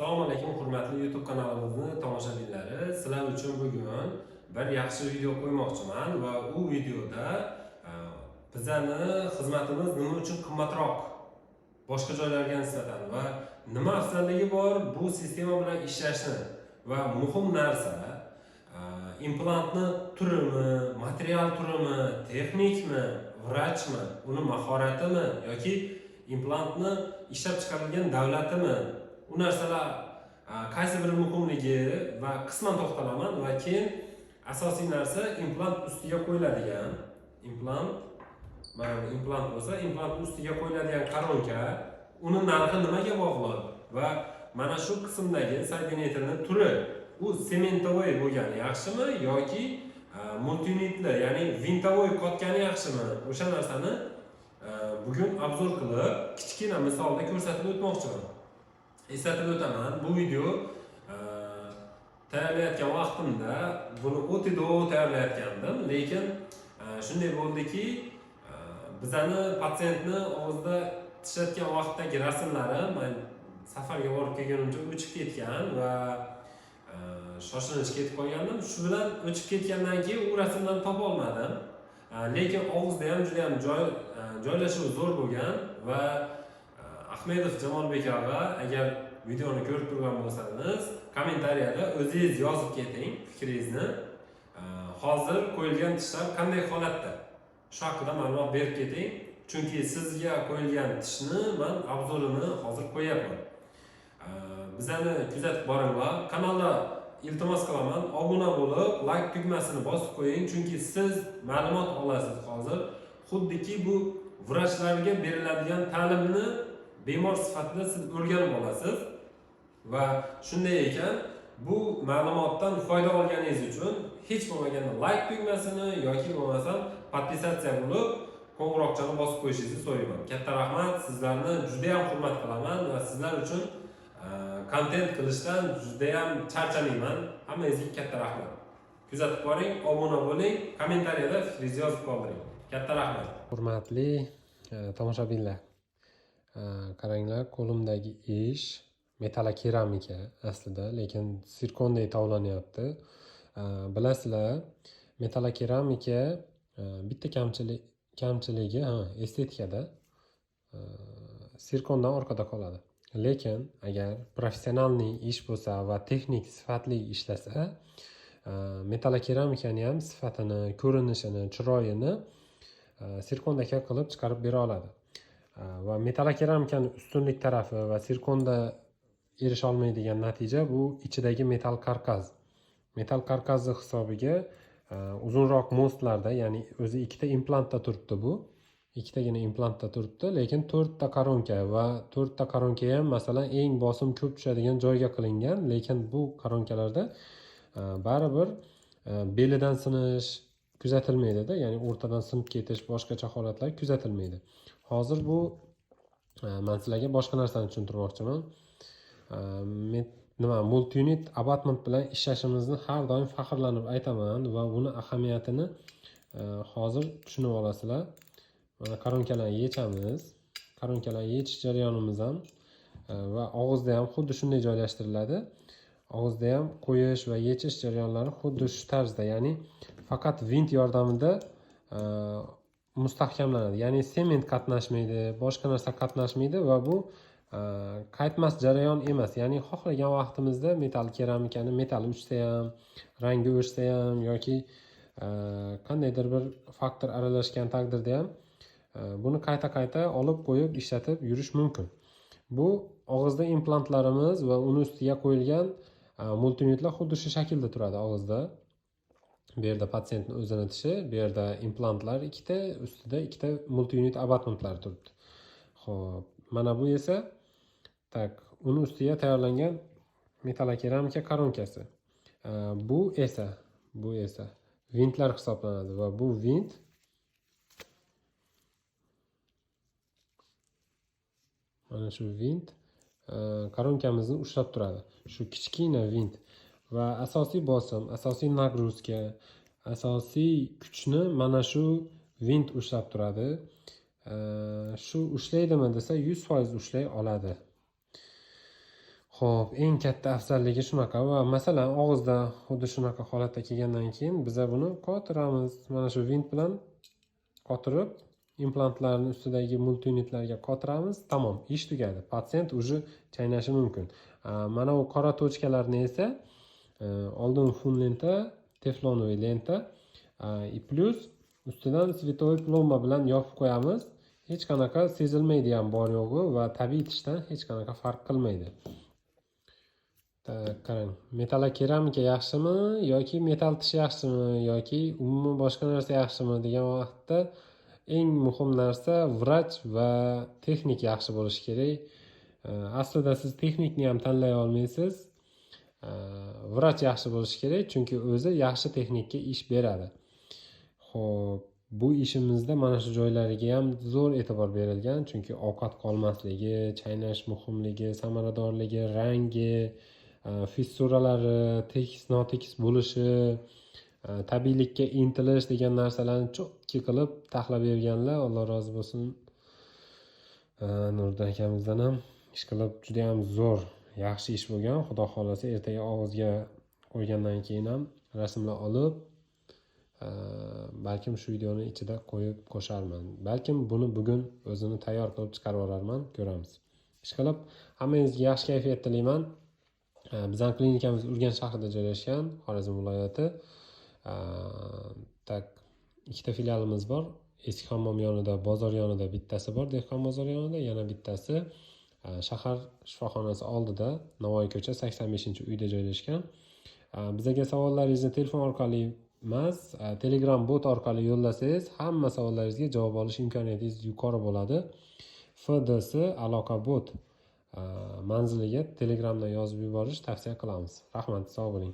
Assalomu alaykum hurmatli YouTube kanalimizni tomoshabinlari. Sizlar uchun bugun bir yaxshi video qo'ymoqchiman va u videoda bizani xizmatimiz nima uchun qimmatroq boshqa joylarga nisbatan va nima afzalligi bor bu sistema bilan ishlashni va muhim narsa implantni turimi, material turimi, texnikmi, vrachmi, uni mahoratimi yoki implantni ishlab chiqarilgan davlatimi, u narsalar qaysi biri muhimligi va qisman to'xtalaman va keyin asosiy narsa implant ustiga qo'yiladigan implant bo'lsa, implant ustiga qo'yiladigan koronka, uni narxi nimaga bog'liq va mana shu qismdagi soedinительный turi u sementovoy bo'lgani yaxshimi yoki multinitli, ya'ni vintovoy qotgani yaxshimi? O'sha narsani bugun obzor qilib, kichkina misolda ko'rsatib o'tmoqchiman. Eslatib o'taman, bu video tayyorlayotgan vaqtimda buni o'tidoq tayyorlayotgandim, lekin shunday bo'ldiki, bizani patsiyentni og'zida tishlatgan vaqtdagi rasmlarim men safarga borib kelgunimcha o'chib ketgan va shoshilinch ketib qolgandim. Shu bilan o'chib ketgandan keyin u rasmlarni topa olmadim. Lekin og'izda ham juda ham joylashuvi zo'r bo'lgan va Ahmedov Jamolbek og'a, agar videoni ko'rib turgan bo'lsangiz, kommentariyada o'zingiz yozib keting fikringizni. Hozir qo'yilgan tishlar qanday holatda? Shu haqida ma'lumot berib keting. Chunki sizga qo'yilgan tishni men obzorini hozir qo'yapman. Bizani kuzatib boringlar. Kanalga iltimos qilaman, obuna bo'lib, like tugmasini bosib qo'ying, chunki siz ma'lumot olasiz hozir. Xuddiki bu vrachlarga beriladigan ta'limni bemor sifatida siz o'rganib olasiz va shunday ekan, bu ma'lumotdan foyda olganingiz uchun hech bo'lmaganda like tugmasini yoki bo'lmasam podpisatsiya bo'lib, qo'ng'iroqchani bosib qo'yishingizni so'rayman. Katta rahmat, sizlarni juda ham hurmat qilaman va sizlar uchun kontent qilishdan juda ham charchamayman. Hammangizga katta rahmat. Kuzatib boring, obuna bo'ling, kommentariyada fikringizni yozib qoldiring. Katta rahmat. Hurmatli tomoshabinlar, qaranglar, qo'limdagi ish metalokeramika aslida, lekin sirkondek tovlanyapti. Bilasizlar, metalokeramika bitta kamchiligi estetikada sirkondan orqada qoladi. Lekin agar professionalniy ish bo'lsa va texnik sifatli ishlasa, metalokeramikani ham sifatini, ko'rinishini, chiroyini sirkondaka qilib chiqarib bera oladi. Va metalokeramikani ustunlik tarafi va sirkonda erisha olmaydigan natija bu ichidagi metal karkaz. Metal karkazni hisobiga uzunroq mostlarda, ya'ni o'zi ikkita implantda turibdi bu. Ikkitagina implantda turibdi, lekin 4 ta koronka va 4 ta koronka ham masalan eng bosim ko'p tushadigan joyga qilingan, lekin bu koronkalarda baribir belidan sinish kuzatilmaydi-da, ya'ni o'rtadan sinib ketish, boshqacha holatlar kuzatilmaydi. Hozir bu men sizlarga boshqa narsani tushuntirmoqchiman. Multi-unit abatment bilan ishlashimizni har doim faxrlanib aytaman va uni ahamiyatini hozir tushunib olasizlar. Mana koronkalarni yechamiz. Koronkalarni yechish jarayonimiz ham va og'izda ham xuddi shunday joylashtiriladi. Og'izda ham qo'yish va yechish jarayonlari xuddi shu tarzda, ya'ni faqat vint yordamida mustahkamlanadi. Ya'ni sement qatnashmaydi, boshqa narsa qatnashmaydi va bu qaytmas jarayon emas. Ya'ni xohlagan vaqtimizda metal keramikani metali uchsa ham, rangi o'chsa ham yoki qandaydir bir faktor aralashgan taqdirda ham buni qayta olib qo'yib ishlatib yurish mumkin. Bu og'izda implantlarimiz va uni ustiga qo'yilgan multinitlar xuddi shu shaklda turadi og'izda. Bu yerda patsiyentning o'zini tishi, bu yerda implantlar ikkita, ustida ikkita multi-unit abatmentlar turibdi. Xo'p, mana bu esa uni ustiga tayyorlangan metalokeramika koronkasi. Bu esa vintlar hisoblanadi va bu vint mana shu vint koronkamizni ushlab turadi. Shu kichkina vint va asosiy bosim, asosiy nagruzka, asosiy kuchni mana shu vint ushlab turadi. Shu ushlaydimi desa 100% ushlay oladi. Xo'p, eng katta afzalligi shunaqa va masalan og'izda xuddi shunaqa holatda kelgandan keyin biza buni qotiramiz. Mana shu vint bilan qotirib, implantlarning ustidagi multiunitlarga qotiramiz. Tamom, ish tugadi. Patsient уже chaynashi mumkin. Mana bu qora tochkalarni esa oldin fun lenta, teflonoviy lenta, plus ustidan svetoy plomba bilan yopib qo'yamiz. Hech qanaqa sezilmaydi ham bor yo'g'i va tabiiy tishdan hech qanaqa farq qilmaydi. Qarang, metalokeramika yaxshimi yoki metal tish yaxshimi yoki umuman boshqa narsa yaxshimi degan vaqtda eng muhim narsa vrach va texnik yaxshi bo'lishi kerak. Aslida siz texnikni ham tanlay olmaysiz. Vrach yaxshi bo'lishi kerak, chunki o'zi yaxshi texnikka ish beradi. Xo'p, bu ishimizda mana shu joylariga ham zo'r e'tibor berilgan, chunki ovqat qolmasligi, chaynash muhimligi, samaradorligi, rangi, fissuralari, tekis notekis bo'lishi, tabiiylikka intilish degan narsalarni cho'kki qilib taxlab berganlar, Alloh rozi bo'lsin. Nurdin akamizdan ham ish qilib juda ham zo'r, yaxshi ish bo'lgan. Xudo xolasa ertaga og'izga qo'ygandan keyin ham rasmlar olib, balkim shu videoni ichida qo'yib qo'sharman. Balkim buni bugun o'zini tayyor qilib chiqarib yuborarman, ko'ramiz. Ishqilib, hammangizga yaxshi kayfiyat tilayman. Bizning klinikamiz Urganch shahrida joylashgan, Xorazm viloyati. Ikkita filialimiz bor. Eski hammom yonida, bozor yonida bittasi bor, Dehqon bozor yonida, yana bittasi shahar shifoxonasi oldida, Navoiy ko'cha 85-uyda joylashgan. Bizga savollaringizni telefon orqali emas, Telegram bot orqali yo'llasangiz, hamma savollaringizga javob olish imkoniyatingiz yuqori bo'ladi. FDS aloqa bot manziliga Telegramdan yozib yuborish tavsiya qilamiz. Rahmat, sog' bo'ling.